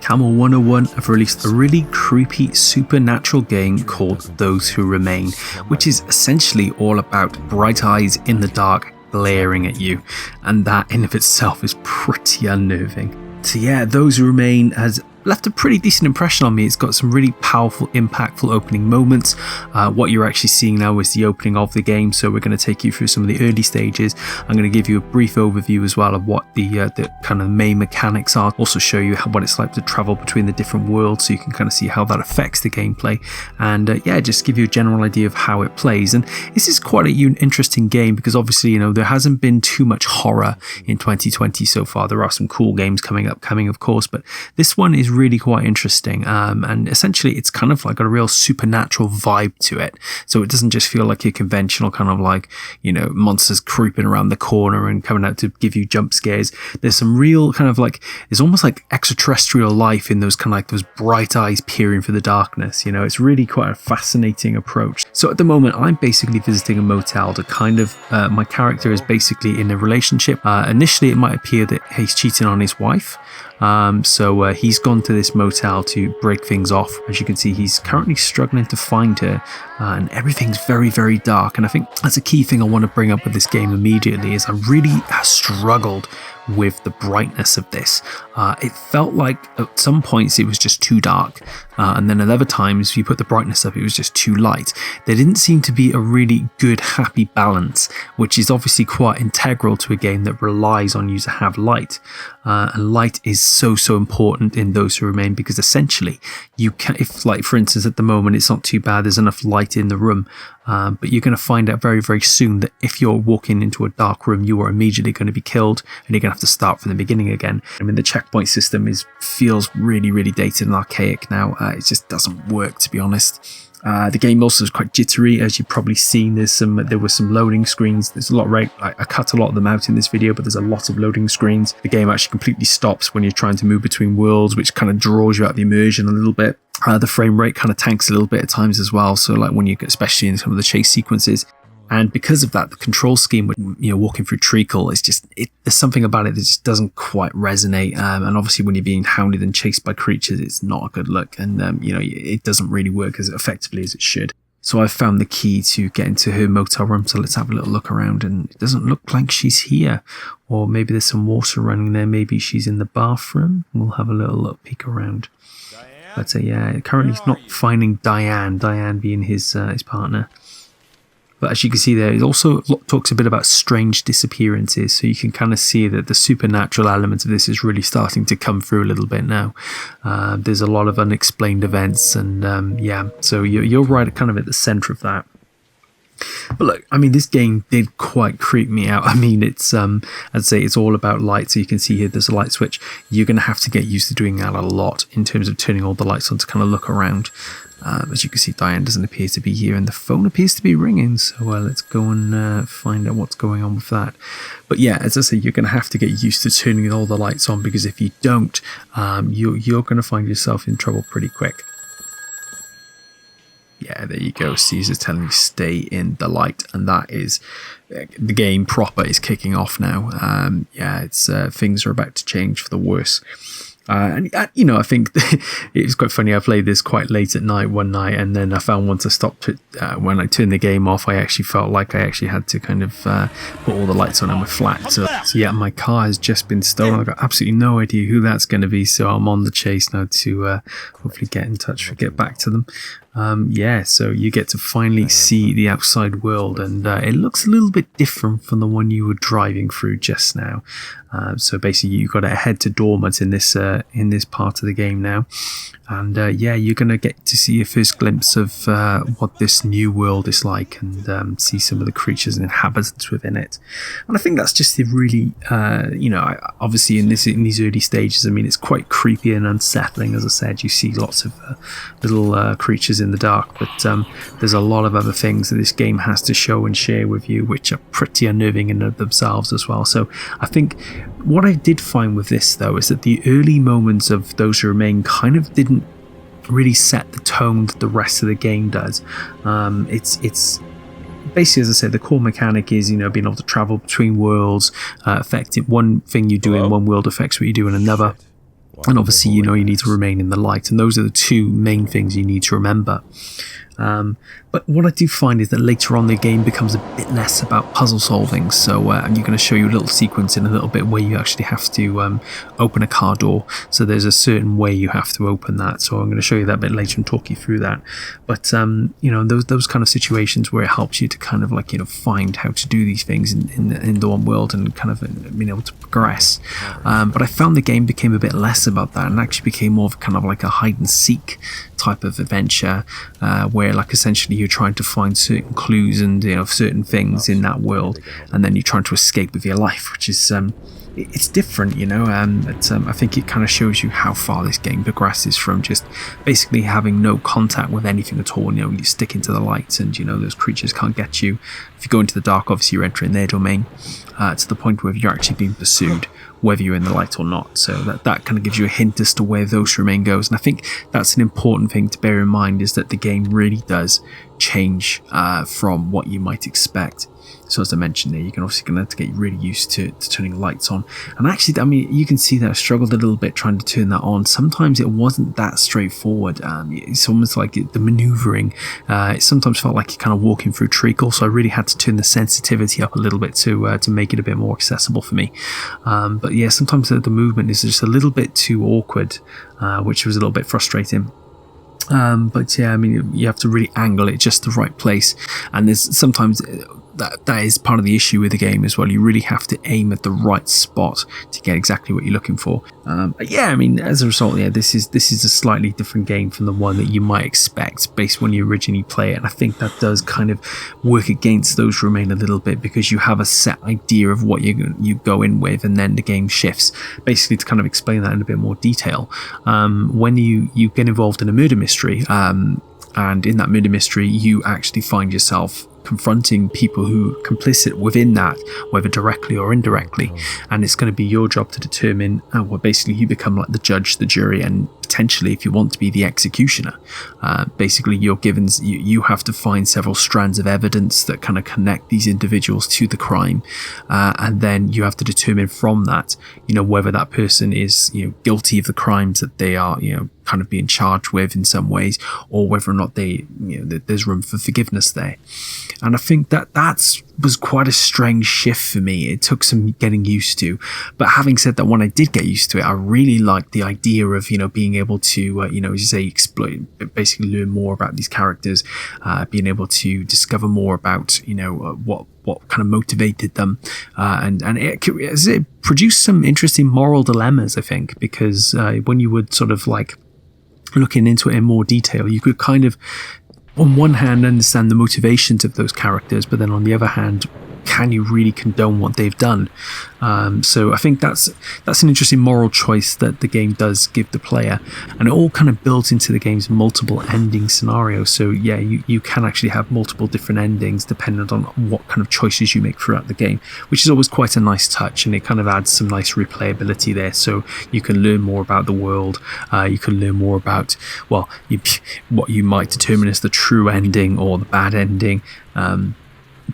Camel 101 have released a really creepy supernatural game called Those Who Remain, which is essentially all about bright eyes in the dark glaring at you, and that in of itself is pretty unnerving. So yeah, Those Who Remain has left a pretty decent impression on me. It's got some really powerful, impactful opening moments. What you're actually seeing now is the opening of the game, so we're going to take you through some of the early stages. I'm going to give you a brief overview as well of what the kind of main mechanics are. Also show you what it's like to travel between the different worlds, so you can kind of see how that affects the gameplay. And yeah, just give you a general idea of how it plays. And this is quite an interesting game because obviously, you know, there hasn't been too much horror in 2020 so far. There are some cool games coming, of course, but this one is really quite interesting, and essentially it's kind of like a real supernatural vibe to it, so it doesn't just feel like your conventional kind of like, you know, monsters creeping around the corner and coming out to give you jump scares. There's some real kind of like, there's almost like extraterrestrial life in those kind of like those bright eyes peering through the darkness. You know, it's really quite a fascinating approach. So at the moment I'm basically visiting a motel to kind of my character is basically in a relationship. Initially it might appear that he's cheating on his wife. So he's gone to this motel to break things off. As you can see, he's currently struggling to find her, and everything's very, very dark. And I think that's a key thing I want to bring up with this game immediately, is I really struggled with the brightness of this. It felt like at some points it was just too dark, and then at other times if you put the brightness up it was just too light. There didn't seem to be a really good happy balance, which is obviously quite integral to a game that relies on you to have light, and light is so important in Those Who Remain, because essentially you can, if like for instance at the moment it's not too bad, there's enough light in the room, but you're going to find out very, very soon that if you're walking into a dark room, you are immediately going to be killed and you're going to have to start from the beginning again. I mean, the checkpoint system feels really, really dated and archaic now. It just doesn't work, to be honest. The game also is quite jittery, as you've probably seen. There were some loading screens. There's a lot, right? I cut a lot of them out in this video, but there's a lot of loading screens. The game actually completely stops when you're trying to move between worlds, which kind of draws you out of the immersion a little bit. The frame rate kind of tanks a little bit at times as well. So like when you get, especially in some of the chase sequences. And because of that, the control scheme with, you know, walking through treacle is just, there's something about it that just doesn't quite resonate. And obviously when you're being hounded and chased by creatures, it's not a good look. And, you know, it doesn't really work as effectively as it should. So I've found the key to get into her motel room. So let's have a little look around, and it doesn't look like she's here. Or maybe there's some water running there. Maybe she's in the bathroom. We'll have a little peek around. But yeah, currently he's not finding Diane being his partner. But as you can see there, it also talks a bit about strange disappearances, so you can kind of see that the supernatural element of this is really starting to come through a little bit now. There's a lot of unexplained events, and yeah, so you're right kind of at the centre of that. But look, I mean, this game did quite creep me out. I mean, it's I'd say it's all about light. So you can see here there's a light switch. You're going to have to get used to doing that a lot in terms of turning all the lights on to kind of look around. As you can see, Diane doesn't appear to be here, and the phone appears to be ringing. So let's go and find out what's going on with that. But yeah, as I say, you're going to have to get used to turning all the lights on, because if you don't, you're going to find yourself in trouble pretty quick. Yeah, there you go. Caesar's telling you stay in the light, and that is the game proper is kicking off now. Yeah, it's things are about to change for the worse. And you know, I think it was quite funny. I played this quite late at night one night, and then I found once I stopped it, when I turned the game off, I actually felt like I actually had to kind of put all the lights on and we're flat. So yeah, my car has just been stolen. I've got absolutely no idea who that's going to be, so I'm on the chase now to hopefully get in touch or get back to them. Yeah, so you get to finally see the outside world, and it looks a little bit different from the one you were driving through just now. So basically you've got to head to Dormant in this part of the game now, and yeah, you're going to get to see a first glimpse of what this new world is like, and see some of the creatures and inhabitants within it. And I think that's just a really you know, obviously in these early stages, I mean, it's quite creepy and unsettling. As I said, you see lots of little creatures in the dark, but there's a lot of other things that this game has to show and share with you, which are pretty unnerving in themselves as well. So I think what I did find with this, though, is that the early moments of Those Who Remain kind of didn't really set the tone that the rest of the game does. It's basically, as I said, the core mechanic is, you know, being able to travel between worlds, affecting one thing you do in one world affects what you do in another. And obviously, you need to remain in the light. And those are the two main things you need to remember. But what I do find is that later on the game becomes a bit less about puzzle solving. So I'm going to show you a little sequence in a little bit where you actually have to open a car door. So there's a certain way you have to open that. So I'm going to show you that a bit later and talk you through that. But those kind of situations where it helps you to kind of find how to do these things in the one world and kind of being able to progress. But I found the game became a bit less about that and actually became more of kind of like a hide and seek type of adventure where essentially you're trying to find certain clues and certain things in that world, and then you're trying to escape with your life, which is it's different, I think it kind of shows you how far this game progresses from just basically having no contact with anything at all. You stick into the light and those creatures can't get you. If you go into the dark, obviously you're entering their domain, to the point where you're actually being pursued whether you're in the light or not. So that kind of gives you a hint as to where Those Who Remain goes. And I think that's an important thing to bear in mind, is that the game really does change from what you might expect. So as I mentioned there, you're obviously going to have to get really used to turning lights on. And actually, I mean, you can see that I struggled a little bit trying to turn that on. Sometimes it wasn't that straightforward. It's almost like the maneuvering. It sometimes felt like you're kind of walking through treacle. So I really had to turn the sensitivity up a little bit to make it a bit more accessible for me. But yeah, sometimes the movement is just a little bit too awkward, which was a little bit frustrating. But yeah, I mean, you have to really angle it just the right place. And there's sometimes that is part of the issue with the game as well. You really have to aim at the right spot to get exactly what you're looking for. But yeah, I mean, as a result, yeah, this is a slightly different game from the one that you might expect based when you originally play it. And I think that does kind of work against Those Who Remain a little bit, because you have a set idea of what you go in with, and then the game shifts. Basically, to kind of explain that in a bit more detail, when you get involved in a murder mystery, and in that murder mystery, you actually find yourself confronting people who are complicit within that, whether directly or indirectly, and it's going to be your job to determine, well, basically you become like the judge, the jury, and potentially, if you want to be the executioner, basically you have to find several strands of evidence that kind of connect these individuals to the crime, and then you have to determine from that, whether that person is guilty of the crimes that they are kind of being charged with in some ways, or whether or not there's room for forgiveness there. And I think that was quite a strange shift for me. It took some getting used to. But having said that, when I did get used to it, I really liked the idea of, being able to, as you say, exploit, basically learn more about these characters, being able to discover more about, what kind of motivated them. And it produced some interesting moral dilemmas, I think, because when you would sort of looking into it in more detail, you could kind of, on one hand, understand the motivations of those characters, but then on the other hand, can you really condone what they've done? So I think that's an interesting moral choice that the game does give the player, and it all kind of builds into the game's multiple ending scenario. So yeah, you can actually have multiple different endings depending on what kind of choices you make throughout the game, which is always quite a nice touch, and it kind of adds some nice replayability there. So you can learn more about the world, you can learn more about, well, what you might determine as the true ending or the bad ending.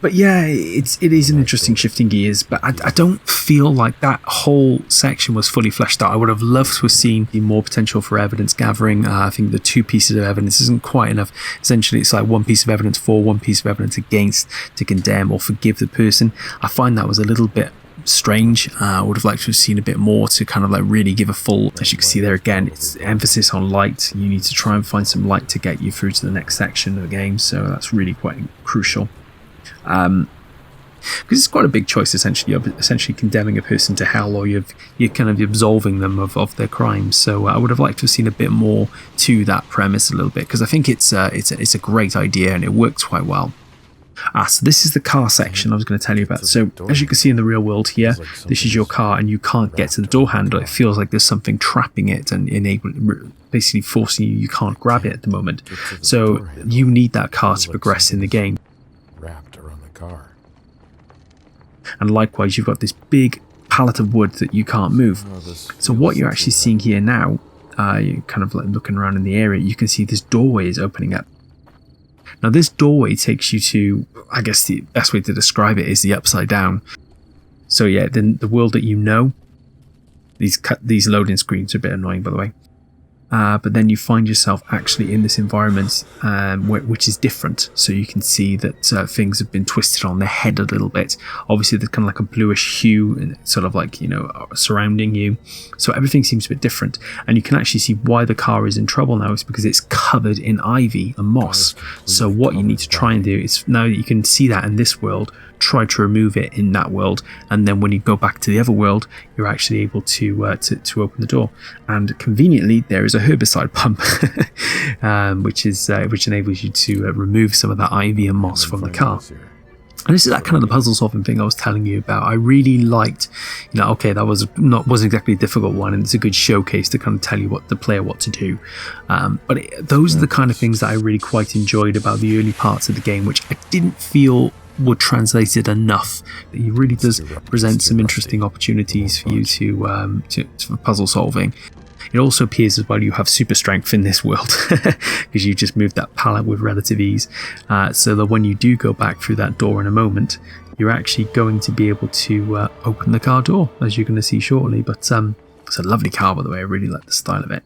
But yeah, it is an interesting shifting gears, but I don't feel like that whole section was fully fleshed out. I would have loved to have seen more potential for evidence gathering. I think the two pieces of evidence isn't quite enough. Essentially, it's like one piece of evidence for, one piece of evidence against, to condemn or forgive the person. I find that was a little bit strange. I would have liked to have seen a bit more to kind of really give a full, as you can see there again, it's emphasis on light. You need to try and find some light to get you through to the next section of the game, so that's really quite crucial. Because it's quite a big choice. Essentially, you're essentially condemning a person to hell, or you're kind of absolving them of their crimes. So I would have liked to have seen a bit more to that premise a little bit, because I think it's a great idea and it works quite well. So this is the car section I was going to tell you about. So as you can see in the real world here, this is your car and you can't get to the door handle. It feels like there's something trapping it and basically forcing you can't grab it at the moment. So you need that car to progress in the game. Wrapped around the car. And likewise, you've got this big pallet of wood that you can't move. So what you're actually seeing here now, you're kind of looking around in the area, you can see this doorway is opening up. Now this doorway takes you to, I guess the best way to describe it is the upside down. So yeah, then the world that you know, These loading screens are a bit annoying, by the way. But then you find yourself actually in this environment which is different. So you can see that things have been twisted on their head a little bit. Obviously, there's kind of like a bluish hue, and sort of like, surrounding you. So everything seems a bit different. And you can actually see why the car is in trouble now. It's because it's covered in ivy and moss. So what you need to try and do is, now that you can see that in this world, try to remove it in that world, and then when you go back to the other world, you're actually able to open the door. And conveniently, there is a herbicide pump, which enables you to remove some of that ivy and moss from the car. And this is that kind of the puzzle solving thing I was telling you about. I really liked, okay, that wasn't exactly a difficult one, and it's a good showcase to kind of tell you what to do. But those are the kind of things that I really quite enjoyed about the early parts of the game, which I didn't feel were translated enough. It really does present some interesting opportunities for you for puzzle solving. It also appears as well you have super strength in this world because you just moved that pallet with relative ease, so that when you do go back through that door in a moment, you're actually going to be able to open the car door, as you're going to see shortly. But it's a lovely car, by the way. I really like the style of it.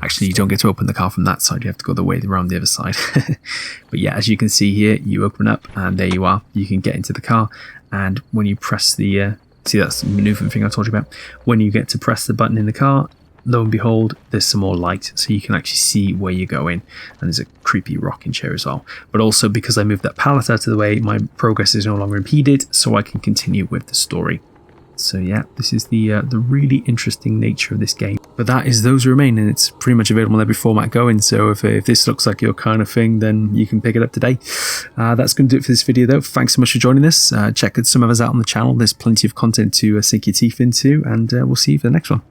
Actually, you don't get to open the car from that side. You have to go the way around the other side. But yeah, as you can see here, you open up and there you are. You can get into the car, and when you press the see, that's the maneuvering thing I told you about. When you get to press the button in the car, lo and behold, there's some more light, so you can actually see where you're going. And there's a creepy rocking chair as well. But also, because I moved that pallet out of the way, my progress is no longer impeded, so I can continue with the story. So yeah, this is the really interesting nature of this game. But that is Those Who Remain, and it's pretty much available in every format going. So if this looks like your kind of thing, then you can pick it up today. That's going to do it for this video, though. Thanks so much for joining us. Check some of us out on the channel. There's plenty of content to sink your teeth into, and we'll see you for the next one.